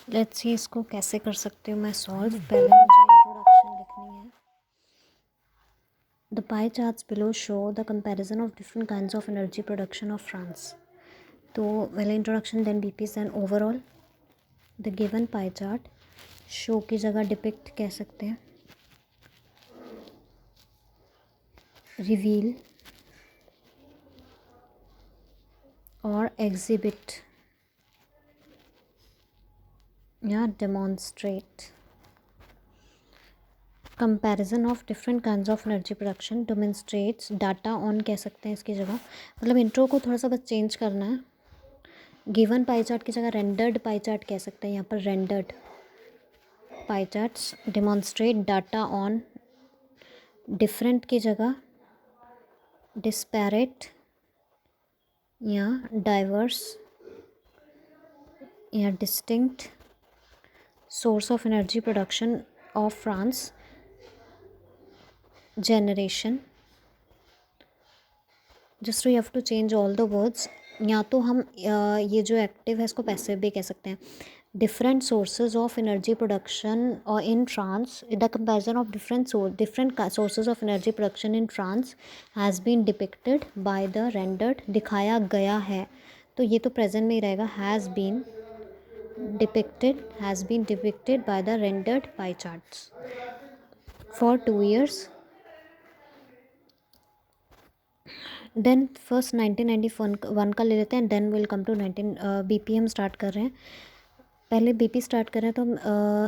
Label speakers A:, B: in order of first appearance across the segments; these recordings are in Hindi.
A: लेट्स सी इसको कैसे कर सकती हूँ मैं सॉल्व। पहले मुझे इंट्रोडक्शन लिखनी है। The pie charts below show the comparison of different kinds of energy production of France. तो पहले introduction then BPs and overall. The given pie chart show की जगह डिपिक्ट कह सकते हैं, रिवील और एग्जिबिट या demonstrate comparison of different kinds of energy production, demonstrates data on कह सकते हैं इसकी जगह। मतलब इंट्रो को थोड़ा सा बस चेंज करना है। गिवन पाई चार्ट की जगह रेंडर्ड पाई चार्ट कह सकते हैं यहाँ पर। Rendered pie charts demonstrate data on, different की जगह डिस्पैरेट या डाइवर्स या distinct source of energy production of France generation. Just you have to change all the words. या तो हम ये जो एक्टिव है इसको पैसिव भी कह सकते हैं। Different sources of energy production और in France, the comparison of different sources of energy production in France has been depicted by the rendered, दिखाया गया है। तो ये तो प्रेजेंट में ही रहेगा। Has been depicted by the rendered pie charts for 2 years। Then first 1991 का ले लेते हैं, then will come to 19 BP हम स्टार्ट कर रहे हैं। पहले बीपी स्टार्ट कर रहे हैं तो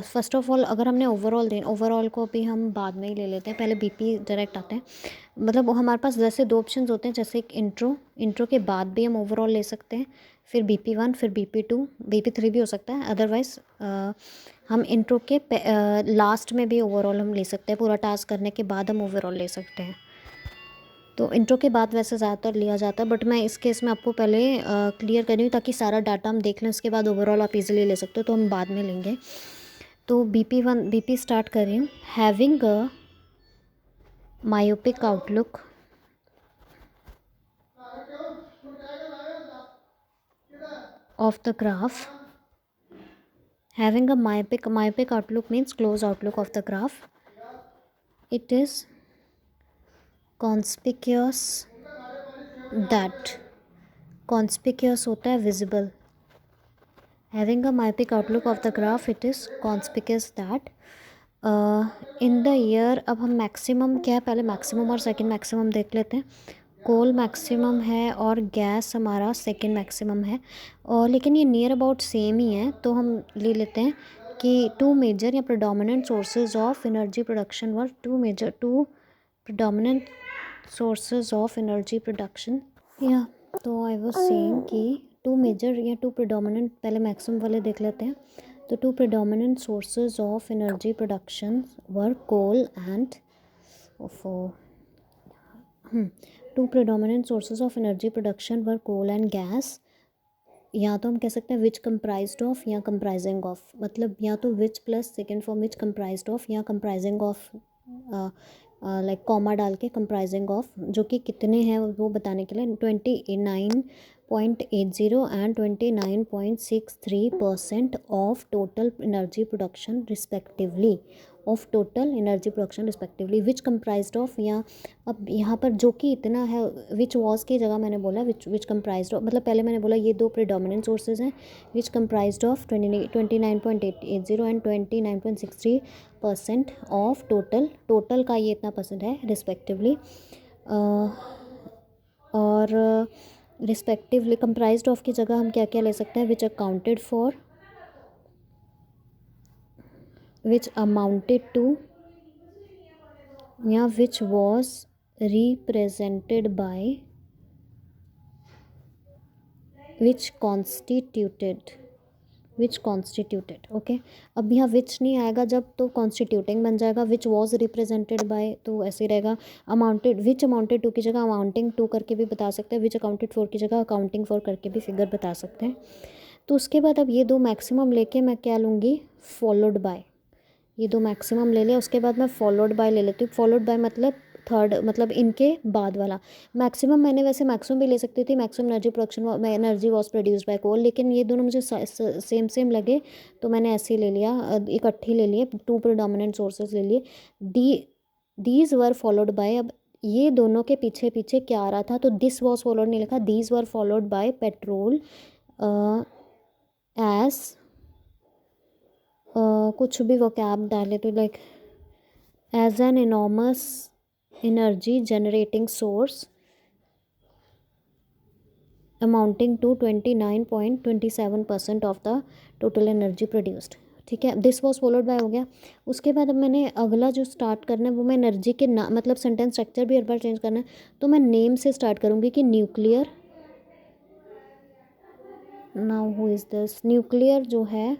A: फर्स्ट ऑफ ऑल अगर हमने ओवरऑल को भी हम बाद में ही ले लेते हैं, पहले बीपी डायरेक्ट आते हैं। मतलब हमारे पास जैसे दो ऑप्शंस होते हैं, जैसे एक इंट्रो के बाद भी हम ओवरऑल ले सकते हैं, फिर BP1, फिर BP2, BP3 भी हो सकता है। अदरवाइज़ हम इंट्रो के लास्ट में भी ओवरऑल हम ले सकते हैं। पूरा टास्क करने के बाद हम ओवरऑल ले सकते हैं। तो इंट्रो के बाद वैसे ज़्यादातर लिया जाता है, बट मैं इस केस में आपको पहले क्लियर कर रही हूँ ताकि सारा डाटा हम देख लें, उसके बाद ओवरऑल आप इजीली ले सकते हो। तो हम बाद में लेंगे। तो बीपी स्टार्ट करें। Having a myopic outlook of the graph. Having a myopic outlook means close outlook of the graph. It is conspicuous that, conspicuous होता है visible. Having a myopic outlook of the graph, it is conspicuous that in the year, अब हम मैक्सिमम क्या है, पहले मैक्सिमम और सेकंड मैक्सिमम देख लेते हैं। कोल मैक्सिमम है और गैस हमारा सेकंड मैक्सिमम है, और लेकिन ये नियर अबाउट सेम ही है। तो हम ले लेते हैं कि टू मेजर या predominant sources of energy production were two predominant sources of energy production. या तो आई वाज सेइंग कि टू मेजर या टू प्रिडोमिनेंट, पहले मैक्सिमम वाले देख लेते हैं। तो two predominant sources of energy production were coal and two predominant sources of energy production were coal and gas. या तो हम कह सकते हैं विच कंप्राइज्ड ऑफ या कंप्राइजिंग ऑफ, मतलब या तो which plus second form which comprised of या कंप्राइजिंग ऑफ, लाइक कॉमा डाल के कंप्राइजिंग ऑफ, जो कि कितने हैं वो बताने के लिए 29.80 and 29.63% of total energy production respectively, which comprised of. या अब यहाँ पर जो कि इतना है, विच वॉज की जगह मैंने बोला विच कंप्राइज्ड ऑफ, मतलब पहले मैंने बोला ये दो प्रीडोमिनेंट सोर्सेज हैं, which comprised of 29.80 and 29.63% of total का ये इतना परसेंट है रिस्पेक्टिवली। और रिस्पेक्टिवली कंप्राइज्ड ऑफ की जगह हम क्या क्या ले सकते हैं, which accounted for, which amounted to, या which was represented by, which constituted. Okay, अब यहाँ विच नहीं आएगा जब, तो कॉन्स्टिट्यूटिंग बन जाएगा। विच वॉज रिप्रेजेंटेड बाय तो ऐसे ही रहेगा। अमाउंटेड, विच अमाउंटेड टू की जगह अमाउंटिंग टू करके भी बता सकते हैं। विच अकाउंटेड फॉर की जगह अकाउंटिंग फॉर करके भी फिगर बता सकते हैं। तो उसके बाद अब ये दो मैक्सिमम लेके मैं क्या लूँगी, फॉलोड बाय। ये दो मैक्सिमम ले लिया, उसके बाद मैं फॉलोड बाय ले लेती हूँ। फॉलोड बाय मतलब थर्ड मतलब इनके बाद वाला। मैक्सिमम मैंने वैसे मैक्सिमम भी ले सकती थी, maximum energy production energy was produced by coal, लेकिन ये दोनों मुझे सेम सेम लगे तो मैंने ऐसे ही ले लिया, इकट्ठी ले लिए, टू प्रिडोमिनेंट सोर्सेज ले लिए। दीज वर फॉलोड बाय, अब ये दोनों के पीछे पीछे क्या आ रहा था, तो दिस वॉज फॉलोड नहीं लिखा, these were followed by petrol as कुछ भी वो कैब डाले तो like as an enormous energy generating source amounting to 29.27% of the total energy produced. ठीक है, दिस वॉज फॉलोड बाय हो गया। उसके बाद अब मैंने अगला जो स्टार्ट करना है वो मैं एनर्जी के ना मतलब सेंटेंस स्ट्रक्चर भी हर बार चेंज करना है, तो मैं नेम से स्टार्ट करूँगी कि nuclear, now who is this, nuclear जो है,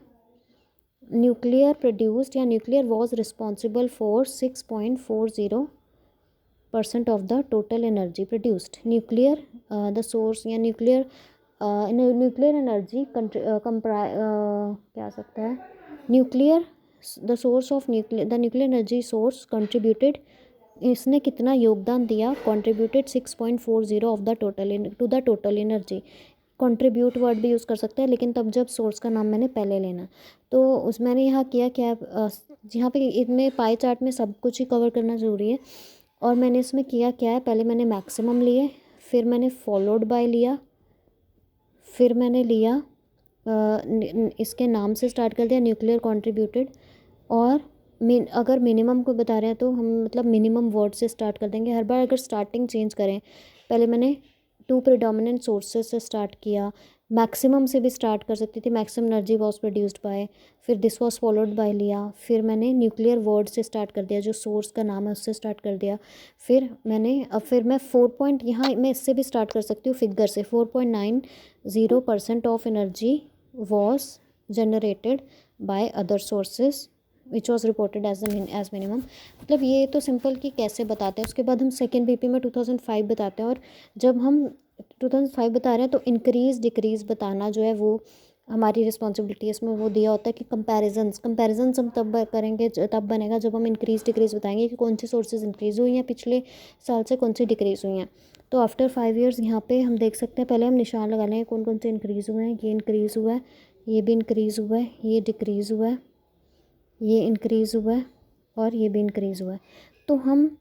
A: न्यूक्लियर प्रोड्यूस्ड या nuclear was responsible for 6.40% of the total energy produced. Nuclear the source या न्यूक्लियर न्यूक्लियर एनर्जी क्या सकता है, nuclear the source of nuclear the nuclear energy source contributed, इसने कितना योगदान दिया, contributed 6.40 of the total two the total energy. Contribute word भी यूज़ कर सकते हैं, लेकिन तब जब सोर्स का नाम मैंने पहले लेना, तो उस मैंने यहाँ किया क्या, यहाँ पे इतने पाई चार्ट में सब कुछ ही कवर करना ज़रूरी है, और मैंने इसमें किया क्या है, पहले मैंने मैक्सिमम लिए, फिर मैंने फॉलोड बाय लिया, फिर मैंने लिया इसके नाम से स्टार्ट कर दिया न्यूक्लियर कंट्रीब्यूटेड, और अगर मिनिमम को बता रहे हैं तो हम मतलब मिनिमम वर्ड से स्टार्ट कर देंगे हर बार। अगर स्टार्टिंग चेंज करें, पहले मैंने टू प्रिडोमिनेंट सोर्सेज से स्टार्ट किया, मैक्सिमम से भी स्टार्ट कर सकती थी, maximum energy was produced bye, फिर दिस वॉज फॉलोड बाय लिया, फिर मैंने न्यूक्लियर वर्ड से स्टार्ट कर दिया, जो सोर्स का नाम है उससे स्टार्ट कर दिया, फिर मैं 4 पॉइंट, यहाँ मैं इससे भी स्टार्ट कर सकती हूँ फिगर से, 4.90% of energy was generated by other sources which was reported as minimum. मतलब ये तो सिंपल कि कैसे बताते हैं। उसके बाद हम सेकेंड बीपी में 2005 बताते हैं, और जब हम 2005 बता रहे हैं तो इंक्रीज़ डिक्रीज़ बताना जो है वो हमारी रिस्पॉन्सिबिलिटी है। इसमें वो दिया होता है कि कंपैरिजन्स हम तब करेंगे, तब बनेगा जब हम इंक्रीज़ डिक्रीज़ बताएंगे कि कौन सी सोर्सेज इंक्रीज़ हुई हैं पिछले साल से, कौन सी डिक्रीज़ हुई हैं। तो आफ्टर 5 ईयर्स यहाँ पे हम देख सकते हैं, पहले हम निशान लगा लेंगे कौन कौन से इंक्रीज़ हुए हैं। ये इंक्रीज़ हुआ है, ये भी इंक्रीज़ हुआ है, ये डिक्रीज़ हुआ है, ये इंक्रीज़ हुआ है, और ये भी इंक्रीज़ हुआ है। तो हम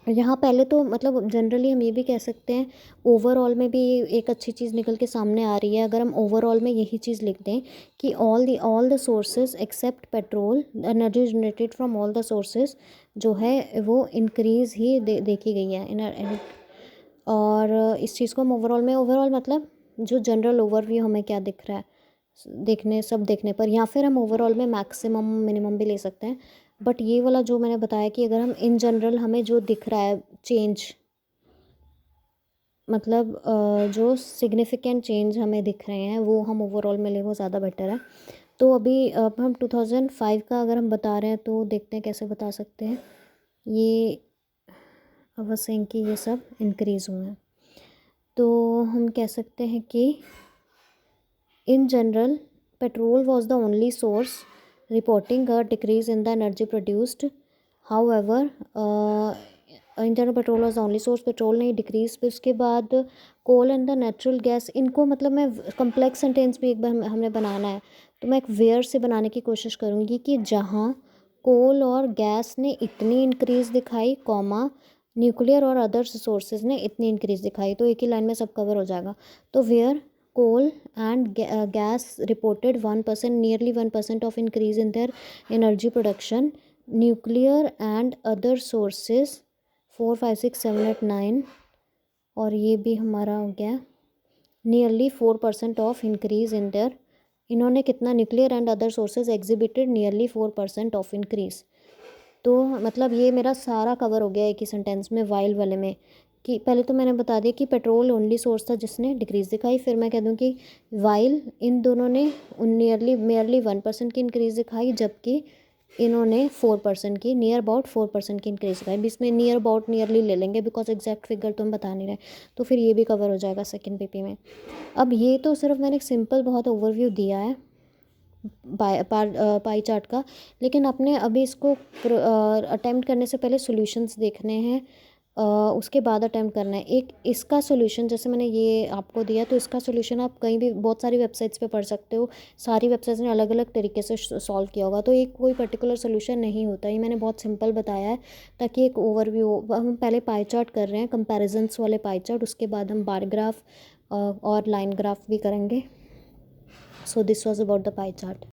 A: यहाँ पहले तो मतलब जनरली हम ये भी कह सकते हैं, ओवरऑल में भी एक अच्छी चीज़ निकल के सामने आ रही है। अगर हम ओवरऑल में यही चीज़ लिख दें कि all the sources except petrol, energy generated from all the sources जो है वो इंक्रीज़ ही देखी गई है। और इस चीज़ को हम ओवरऑल मतलब जो जनरल ओवरव्यू हमें क्या दिख रहा है देखने पर, या फिर हम ओवरऑल में मैक्सिमम मिनिमम भी ले सकते हैं। बट ये वाला जो मैंने बताया कि अगर हम इन जनरल हमें जो दिख रहा है चेंज, मतलब जो सिग्निफिकेंट चेंज हमें दिख रहे हैं वो हम ओवरऑल में ले, वो ज़्यादा बेटर है। तो अभी अब हम 2005 का अगर हम बता रहे हैं तो देखते हैं कैसे बता सकते हैं। ये अवश्य कि ये सब इंक्रीज़ हुए हैं, तो हम कह सकते हैं कि in general petrol was the only source reporting a decrease in the energy produced. However in general petrol was the only source, petrol नहीं डिक्रीज। फिर उसके बाद कोल एंड द नेचुरल गैस, इनको मतलब मैं कम्प्लेक्स सेंटेंस भी एक बार हमने बनाना है, तो मैं एक वेयर से बनाने की कोशिश करूँगी कि जहाँ कोल और गैस ने इतनी इंक्रीज़ दिखाई, कॉमा न्यूक्लियर और अदर्स सोर्सेज ने इतनी इंक्रीज़ दिखाई, तो एक ही लाइन में सब कवर हो जाएगा। तो where coal and gas reported 1%, nearly 1% of increase in their energy production. Nuclear and other sources 4, 5, 6, 7, 8, 9, और ये भी हमारा हो गया nearly 4% of increase in their, इन्होंने कितना, nuclear and other sources exhibited nearly 4% of increase. तो मतलब ये मेरा सारा कवर हो गया एक ही सेंटेंस में वाइल वाले में, कि पहले तो मैंने बता दिया कि पेट्रोल ओनली सोर्स था जिसने डिक्रीज़ दिखाई, फिर मैं कह दूँ कि वाइल इन दोनों ने नियरली 1% की इंक्रीज़ दिखाई, जबकि इन्होंने 4% की, नियर अबाउट 4% की इंक्रीज़ दिखाई। इसमें नियर अबाउट नियरली ले लेंगे बिकॉज एग्जैक्ट फिगर तो हम बता नहीं रहे, तो फिर ये भी कवर हो जाएगा सेकेंड पीपी में। अब ये तो सिर्फ मैंने एक सिंपल बहुत ओवरव्यू दिया है, पाई चार्ट का। लेकिन अपने अभी इसको अटेम्प्ट करने से पहले सॉल्यूशंस देखने हैं, उसके बाद अटेम्प्ट करना है। एक इसका सॉल्यूशन जैसे मैंने ये आपको दिया, तो इसका सॉल्यूशन आप कहीं भी बहुत सारी वेबसाइट्स पे पढ़ सकते हो। सारी वेबसाइट्स ने अलग अलग तरीके से सॉल्व किया होगा, तो एक कोई पर्टिकुलर सॉल्यूशन नहीं होता। ये मैंने बहुत सिंपल बताया है ताकि एक ओवरव्यू हो। हम पहले पाई चार्ट कर रहे हैं, कंपैरिजन्स वाले पाई चार्ट, उसके बाद हम बार ग्राफ और लाइन ग्राफ भी करेंगे। So this was about the pie chart.